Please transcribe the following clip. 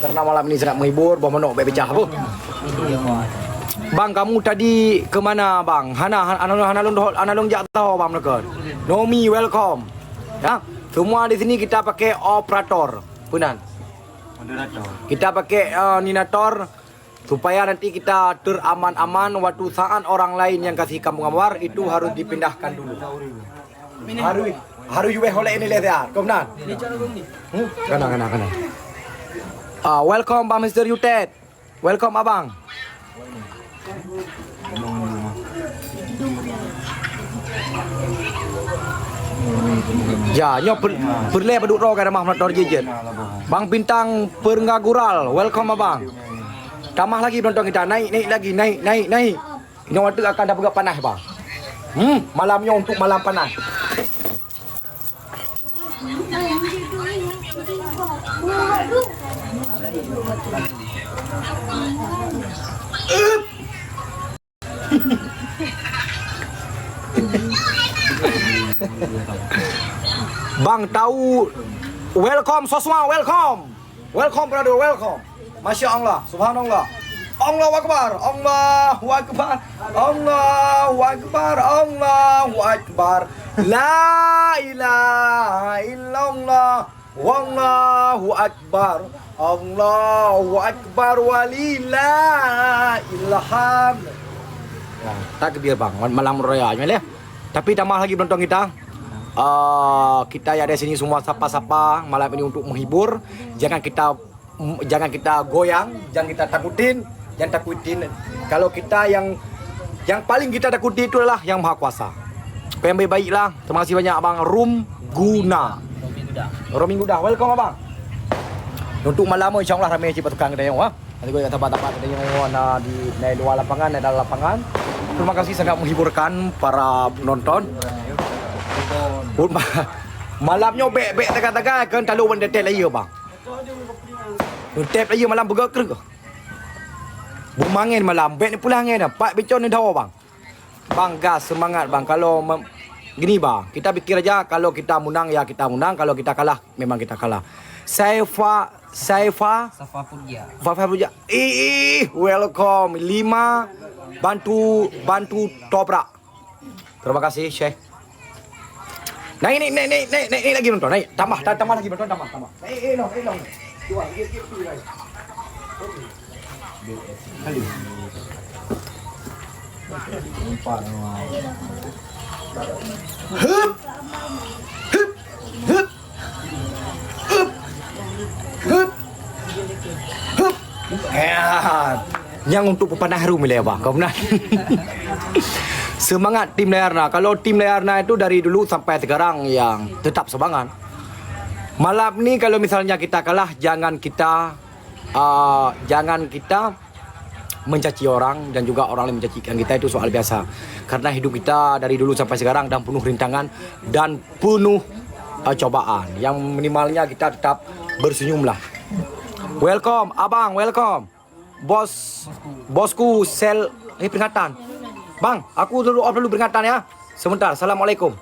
karena malam ini sangat menghibur, bawa menok pecah apa. Bang, kamu tadi ke mana bang? Hanalung jak tahu bang mereka. Nomi welcome. Ya, semua di sini kita pakai operator. Punan. Kita pakai ninator supaya nanti kita teraman-aman waktu saat orang lain yang kasih kamu gambar itu harus dipindahkan dulu. Harus juga oleh ini lihat ya, kemudian. Kena. Welcome Bang Mr. Yutet. Welcome abang. Ya, nyo perle peduk ro kan mah motor jejet. Bang Bintang Perngagural, welcome abang. Tambah lagi penonton kita, naik lagi, naik. Ini waktu akan dapat panas bang. Malamnya untuk malam panas. Bang tahu welcome Sosma, welcome brother, welcome. Masya Allah, subhanallah. Allahu Akbar, Allahu Akbar, Allahu Akbar, Allahu Akbar. La ilaha illallah, wallahu akbar, Allahu Akbar, walillahilham. Takbir bang, malam raya ya. Tapi tambah lagi penonton kita. Kita yang ada sini semua sapa-sapa malam ini untuk menghibur. Jangan kita goyang, jangan kita takutin. Kalau kita yang paling kita takuti itu adalah yang Maha Kuasa. PMB baiklah. Terima kasih banyak abang Romi Guda. Welcome abang. Untuk malam insya-Allah ramai cepat tukang kedai wah. Nanti gue tempat-tempat kedai di luar lapangan, di dalam lapangan. Terima kasih sangat menghiburkan para penonton. Malamnya bek tegak-tegak kan talu mendetek lagi bang. Tep lagi malam bergerak. Bumangin malam, bek ni pulang angin dah. Pak becon ni dah bang. Bang gas semangat bang. Kalau gini bang, kita fikir aja kalau kita menang ya kita menang, kalau kita kalah memang kita kalah. Safa Purja. Welcome 5 bantu toprak. Terima kasih Syekh. Naik lagi nonton, naik. Tambah lagi nonton, tambah. Naik. Jual, gitu. Yang untuk pepanah harum ya bang, kemudian semangat tim Layarna. Kalau tim Layarna itu dari dulu sampai sekarang yang tetap semangat. Malam ni kalau misalnya kita kalah, jangan kita mencaci orang dan juga orang lain mencacikan kita, itu soal biasa. Karena hidup kita dari dulu sampai sekarang dan penuh rintangan dan penuh cobaan. Yang minimalnya kita tetap bersenyumlah. Welcome abang, welcome. Bosku sel peringatan. Bang, aku dulu peringatan ya. Sebentar. Assalamualaikum.